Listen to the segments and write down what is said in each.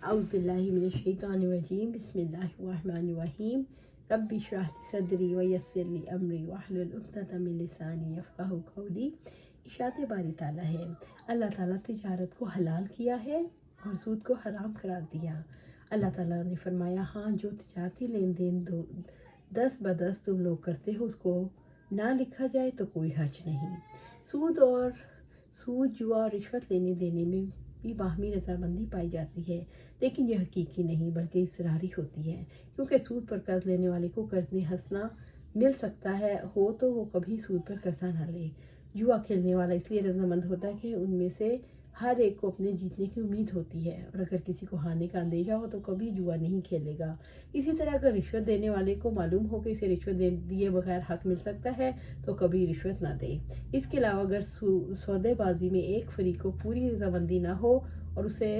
अऊज़ु बिल्लाहि मिनश्शैतानिर्रजीम बिस्मिल्लाहिर्रहमानिर्रहीम रब्बि इश्रह ली सदरी व यस्सिर ली अमरी वहलुल उक़दतम मिन लिसानी यफ़क़हू क़ौली। इशात बारी ताला है, अल्लाह ताला तिजारत को हलाल किया है और सूद को हराम करार दिया। अल्लाह ताला ने फरमाया, हाँ जो तिजारती लेन देन 10 तुम लोग करते हो उसको ना लिखा जाए तो कोई हर्ज नहीं। सूद जुआ और रिश्वत लेने देने में भी बाहमी रजामंदी पाई जाती है, लेकिन यह हकीकी नहीं बल्कि इसरारी होती है, क्योंकि सूद पर कर्ज लेने वाले को कर्ज हंसना मिल सकता है हो तो वो कभी सूद पर कर्जा ना ले। जुआ खेलने वाला इसलिए रजामंद होता है कि उनमें से हर एक को अपने जीतने की उम्मीद होती है, और अगर किसी को हारने का अंदेशा हो तो कभी जुआ नहीं खेलेगा। इसी तरह अगर रिश्वत देने वाले को मालूम हो कि इसे रिश्वत दिए बगैर हक मिल सकता है तो कभी रिश्वत ना दे। इसके अलावा अगर सौदेबाजी में एक फरीक को पूरी रजामंदी ना हो और उसे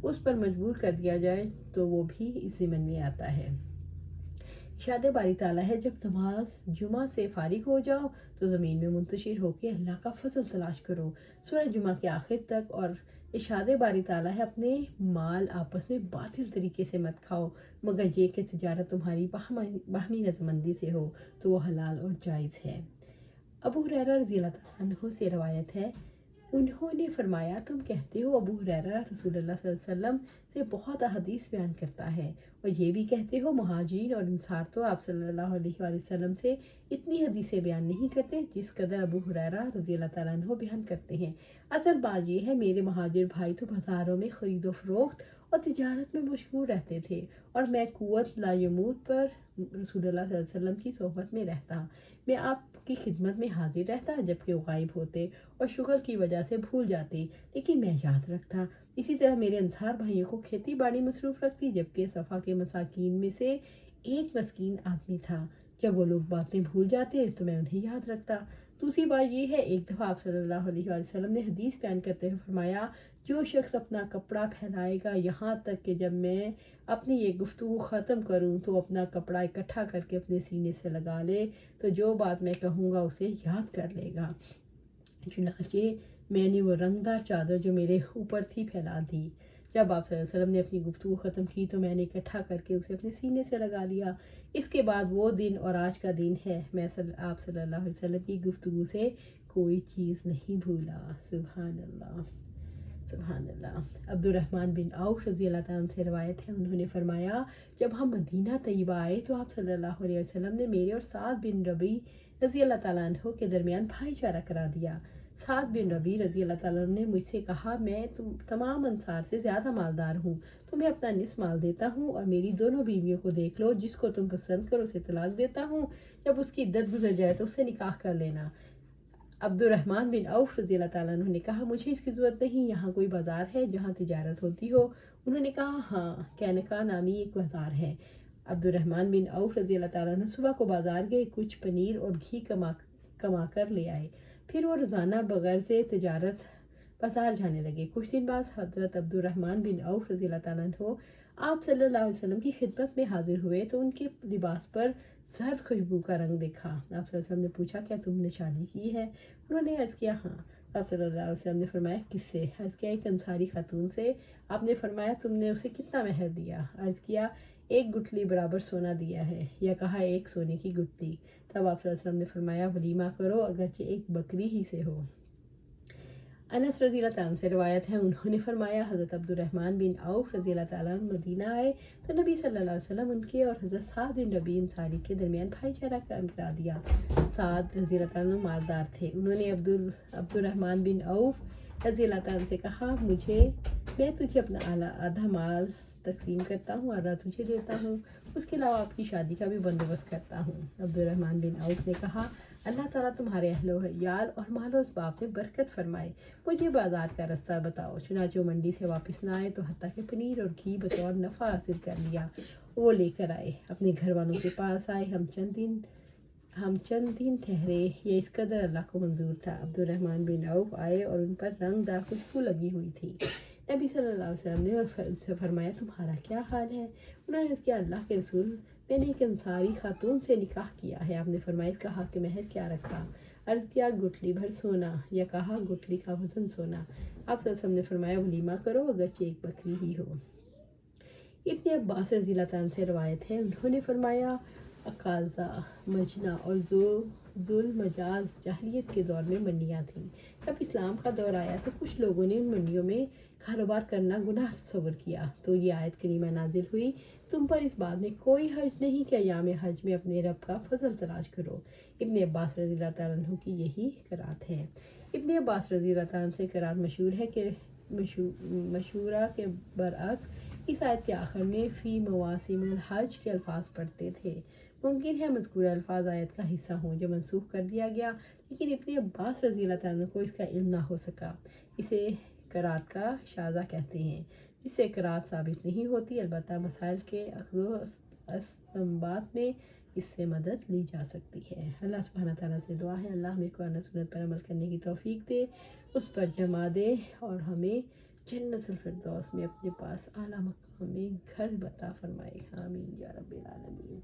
उस पर मजबूर कर दिया जाए तो वो भी इस ज़िम्मन में आता है। इशात बारी ताला है, जब नमाज जुमा से फारिग हो जाओ तो ज़मीन में मुंतशिर होकर अल्लाह का फजल तलाश करो। सूरह जुमा के आखिर तक। और इशात बारी ताला है, अपने माल आपस में बातिल तरीके से मत खाओ, मगर ये कि तिजारत तुम्हारी बाहमी रजामंदी से हो तो वो हलाल और जायज़ है। अबू हुरैरा रज़ियल्लाहु ताला अन्हु से रवायत है, उन्होंने फरमाया, तुम कहते हो अबू हुरैरा रसूलुल्लाह सल्लल्लाहु अलैहि वसल्लम से बहुत हदीस बयान करता है, और ये भी कहते हो मुहाजिरीन और अंसार तो आप सल्लल्लाहु अलैहि वसल्लम से इतनी हदीसें बयान नहीं करते जिस कदर अबू हुरैरा रज़ियल्लाहु ताला अन्हु बयान करते हैं। असल बात ये है, मेरे महाजिर भाई तो बाज़ारों में ख़रीदो फरोख्त और तिजारत में मशगूल रहते थे, और मैं कुव्वत लायमूत पर रसूलुल्लाह सल्लल्लाहु अलैहि वसल्लम की सोहबत में रहता। मैं आपकी खिदमत में हाजिर रहता जबकि वो गायब होते और शुगर की वजह से भूल जाती, लेकिन मैं याद रखता। इसी तरह मेरे अंसार भाइयों को खेती बाड़ी मसरूफ़ रखती, जबकि सफ़ा के मसाकीन में से एक मस्कीन आदमी था। जब वो लोग बातें भूल जाते तो मैं उन्हें याद रखता। दूसरी बात यह है, एक दफ़ा आप सल्लल्लाहु अलैहि वसल्लम ने हदीस बयान करते हुए फरमाया, जो शख्स अपना कपड़ा फैलाएगा यहाँ तक कि जब मैं अपनी ये गुफ्तगू ख़त्म करूँ तो अपना कपड़ा इकट्ठा करके अपने सीने से लगा ले, तो जो बात मैं कहूँगा उसे याद कर लेगा। चुनांचे मैंने वो रंगदार चादर जो मेरे ऊपर थी फैला दी। जब आप सल्लल्लाहु अलैहि वसल्लम ने अपनी गुफ्तगू ख़त्म की तो मैंने इकट्ठा करके उसे अपने सीने से लगा लिया। इसके बाद वो दिन और आज का दिन है, मैं आप सल्लल्लाहु अलैहि वसल्लम की गुफ्तगू से कोई चीज़ नहीं भूला। सुभान अल्लाह, सुभान अल्लाह। अब्दुर्रहमान बिन औफ रज़ियल्लाहु ताला अन्हु से रवायत है, उन्होंने फरमाया, जब हम मदीना तैयबा आए तो आप सल्लल्लाहु अलैहि वसल्लम ने मेरे और साद बिन रबी रज़ियल्लाहु ताला अन्हु के दरमियान भाईचारा करा दिया। साद बिन रबी रज़ियल्लाहु ताला अन्हु ने मुझसे कहा, मैं तुम तमाम अंसार से ज़्यादा मालदार हूँ, तुम्हें अपना निस माल देता हूँ और मेरी दोनों बीवियों को देख लो, जिसको तुम पसंद करो उसे तलाक देता हूँ, जब उसकी इद्दत गुजर जाए तो उससे निकाह कर लेना। अब्दुर्रहमान बिन औफ रज़ियल्लाहु ताला अन्हु ने कहा, मुझे इसकी ज़रूरत नहीं, यहाँ कोई बाज़ार है जहाँ तिजारत होती हो? उन्होंने कहा, हाँ, कैनका नामी एक बाज़ार है। अब्दुर्रहमान बिन औफ रज़ियल्लाहु ताला अन्हु सुबह को बाज़ार गए, कुछ पनीर और घी कमा कर ले आए। फिर वो रोज़ाना बगैर से तिजारत बाज़ार जाने लगे। कुछ दिन बाद हज़रत अब्दुर्रहमान बिन औफ रज़ियल्लाहु ताला अन्हु आप सल्लल्लाहु अलैहि वसल्लम की खिदमत में हाजिर हुए तो उनके लिबास पर जर्द खुशबू का रंग देखा। आप सल्लल्लाहु अलैहि वसल्लम ने पूछा, क्या तुमने शादी की है? उन्होंने अर्ज़ किया, हाँ। आप सल्लल्लाहु अलैहि वसल्लम ने फरमाया, किससे? अर्ज़ किया, एक अंसारी खातून से। आपने फरमाया, तुमने उसे कितना महर दिया? अर्ज़ किया, 1 गुठली बराबर सोना दिया है, या कहा 1 सोने की गुठली। तब आप सल्लल्लाहु अलैहि वसल्लम ने फरमाया, वलीमा करो अगरचे एक बकरी ही से हो। अनस रज़ियल्लाहु ताला से रवायत है, उन्होंने फरमाया, हज़रत अब्दुर्रहमान बिन औफ रज़ियल्लाहु ताला मदीना आए तो नबी सल्लल्लाहु अलैहि वसल्लम उनके और हज़रत साद बिन रबी अंसारी के दरमियान भाईचारा कायम करा दिया। साद रज़ियल्लाहु ताला मालदार थे। उन्होंने अब्दुर्रहमान बिन औफ रज़ियल्लाहु ताला से कहा, मैं तुझे अपना आधा माल तकसीम करता हूँ, आधा तुझे देता हूँ, उसके अलावा आपकी शादी का भी बंदोबस्त करता हूँ। अब्दुर्रहमान बिन औफ ने कहा, अल्लाह ताला तुम्हारे अहलो याल और मालो इसबाब में बरकत फरमाए, मुझे बाजार का रास्ता बताओ। चुनांचे मंडी से वापस ना आए तो हत्ता के पनीर और घी बतौर नफ़ा हासिल कर लिया। वो लेकर आए, अपने घर वालों के पास आए। हम चंद दिन ठहरे, ये इस कदर अल्लाह को मंजूर था। अब्दुर्रहमान बिन औफ आए और उन पर रंगदार खुशबू लगी हुई थी। नबी सल्लल्लाहु अलैहि वसल्लम ने फरमाया, तुम्हारा क्या हाल है? उन्होंने किया, अल्लाह के रसूल, मैंने एक अंसारी खातून से निकाह किया है। आपने फरमाया, इसका हक महर क्या रखा? अर्ज़ किया, गुठली भर सोना, या कहा गुठली का वज़न सोना। आप सल्लल्लाहु अलैहि वसल्लम ने फरमाया, वलीमा करो अगरचे एक बकरी ही हो। ابن عباس رضی اللہ تعالیٰ عنہ سے روایت ہے، انہوں نے فرمایا اقاضہ، مجنہ اور ذل مجاز جاہلیت کے دور میں منڈیاں تھیں۔ جب اسلام کا دور آیا تو کچھ لوگوں نے ان منڈیوں میں کاروبار کرنا گناہ تصور کیا، تو یہ آیت کریمہ نازل ہوئی، تم پر اس بات میں کوئی حرج نہیں کہ ایام حج میں اپنے رب کا فضل تلاش کرو۔ ابن عباس رضی اللہ تعالیٰ عنہ کی یہی قرات ہے۔ ابن عباس رضی اللہ تعالیٰ عنہ سے قرات مشہور ہے کہ مشورہ کے برعکس اس آیت کے آخر میں فی مواسم الحج کے الفاظ پڑھتے تھے۔ ممکن ہے مذکورہ الفاظ آیت کا حصہ ہوں جو منسوخ کر دیا گیا، لیکن ابن عباس رضی اللہ تعالیٰ عنہ کو اس کا علم نہ ہو سکا۔ اسے قرات کا شاذہ کہتے ہیں، جس سے قرات ثابت نہیں ہوتی، البتہ مسائل کے اخذ و استنباط میں اس سے مدد لی جا سکتی ہے۔ اللہ سبحانہ تعالیٰ سے دعا ہے اللہ ہمیں قرآن و سنت پر عمل کرنے کی توفیق دے، اس پر جمع دے اور ہمیں جنت الفردوس میں اپنے پاس اعلیٰ مقام میں گھر عطا فرمائے۔ آمین یا رب العالمین۔